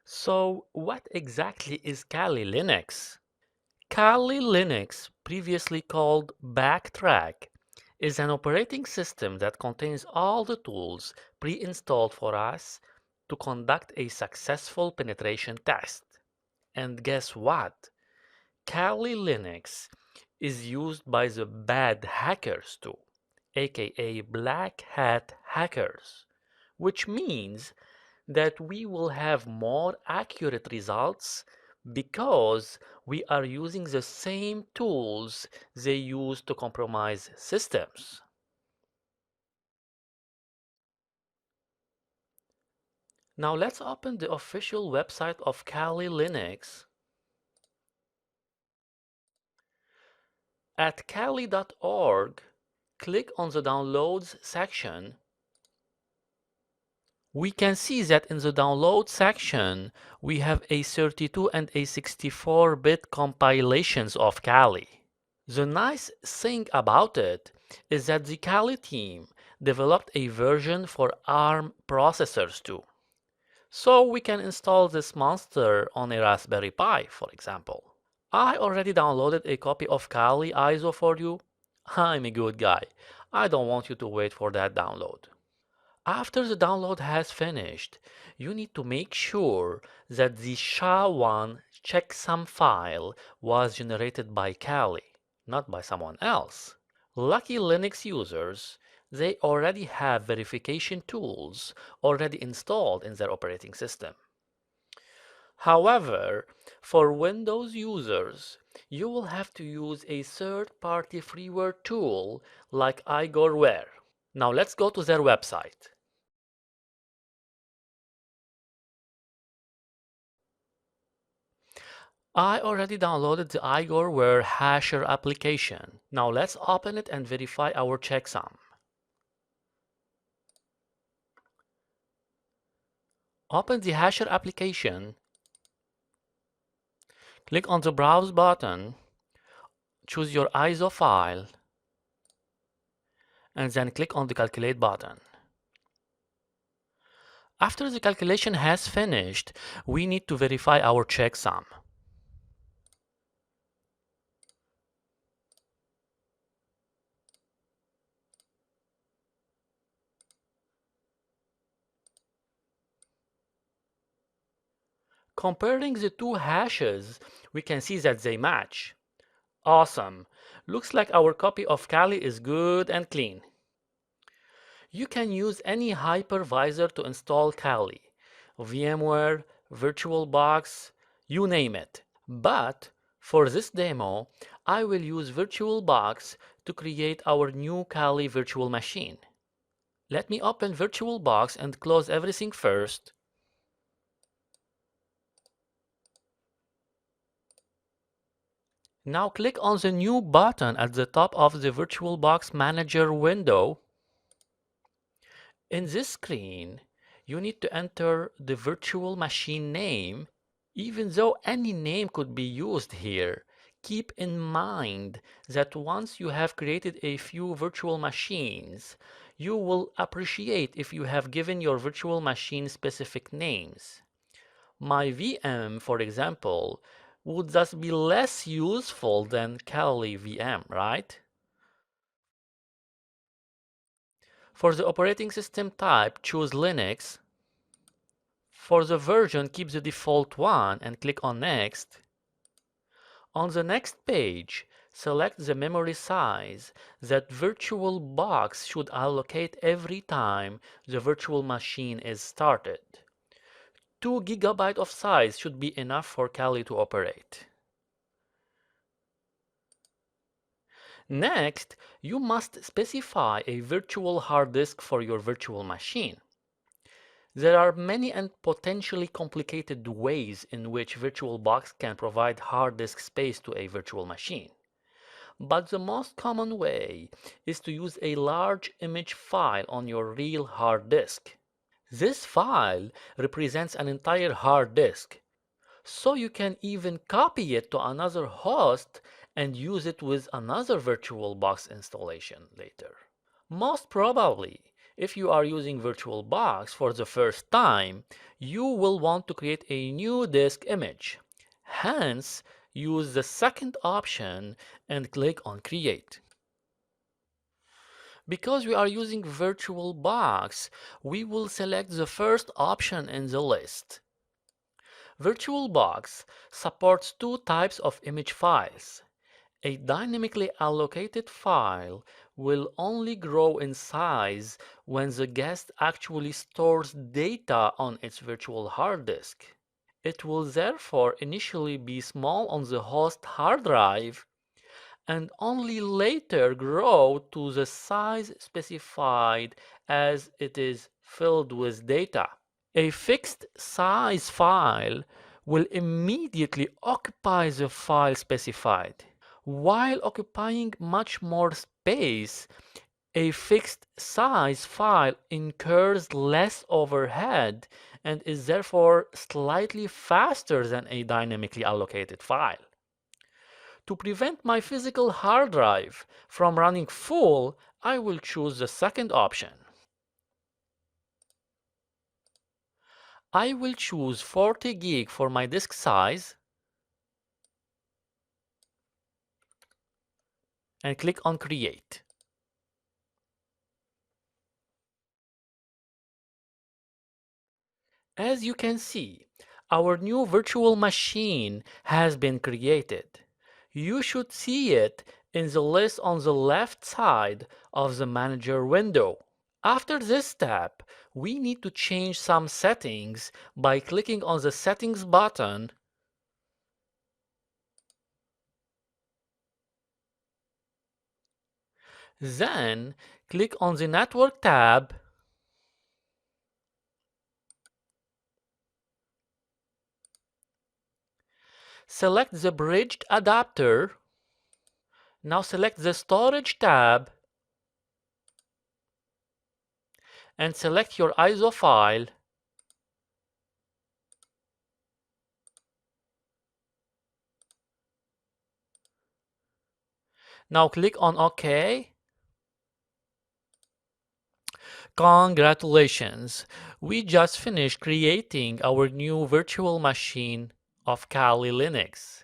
So, what exactly is Kali Linux? Kali Linux, previously called Backtrack, is an operating system that contains all the tools pre-installed for us to conduct a successful penetration test. And guess what? Kali Linux is used by the bad hackers too, aka black hat hackers, which means that we will have more accurate results because we are using the same tools they use to compromise systems. Now let's open the official website of Kali Linux. At kali.org, click on the Downloads section. We can see that in the download section, we have a 32 and a 64-bit compilations of Kali. The nice thing about it is that the Kali team developed a version for ARM processors too. So we can install this monster on a Raspberry Pi, for example. I already downloaded a copy of Kali ISO for you. I'm a good guy. I don't want you to wait for that download. After the download has finished, you need to make sure that the SHA-1 checksum file was generated by Kali, not by someone else. Lucky Linux users, they already have verification tools already installed in their operating system. However, for Windows users, you will have to use a third-party freeware tool like igorware. Now let's go to their website. I already downloaded the igorware hasher application. Now let's open it and verify our checksum. Open the hasher application, click on the browse button, choose your ISO file, and then click on the calculate button. After the calculation has finished, we need to verify our checksum. Comparing the two hashes, we can see that they match. Awesome! Looks like our copy of Kali is good and clean. You can use any hypervisor to install Kali, VMware, VirtualBox, you name it. But for this demo, I will use VirtualBox to create our new Kali virtual machine. Let me open VirtualBox and close everything first. Now click on the new button at the top of the VirtualBox Manager window. In this screen, you need to enter the virtual machine name. Even though any name could be used here, keep in mind that once you have created a few virtual machines, you will appreciate if you have given your virtual machine specific names. My VM, for example, would thus be less useful than Kali VM, right? For the operating system type, choose Linux. For the version, keep the default one and click on Next. On the next page, select the memory size that VirtualBox should allocate every time the virtual machine is started. 2 GB of size should be enough for Kali to operate. Next, you must specify a virtual hard disk for your virtual machine. There are many and potentially complicated ways in which VirtualBox can provide hard disk space to a virtual machine. But the most common way is to use a large image file on your real hard disk. This file represents an entire hard disk, so you can even copy it to another host and use it with another VirtualBox installation later. Most probably, If you are using VirtualBox for the first time, you will want to create a new disk image. Hence, use the second option and click on Create. Because we are using VirtualBox, we will select the first option in the list. VirtualBox supports two types of image files. A dynamically allocated file will only grow in size when the guest actually stores data on its virtual hard disk. It will therefore initially be small on the host hard drive and only later grow to the size specified as it is filled with data. A fixed size file will immediately occupy the file specified. While occupying much more space, a fixed size file incurs less overhead and is therefore slightly faster than a dynamically allocated file. To prevent my physical hard drive from running full, I will choose the second option. I will choose 40 gig for my disk size and click on Create. As you can see, our new virtual machine has been created. You should see it in the list on the left side of the manager window. After this step, we need to change some settings by clicking on the settings button then click on the network tab select the bridged adapter. Now select the storage tab and select your ISO file. Now click on OK. Congratulations! We just finished creating our new virtual machine of Kali Linux.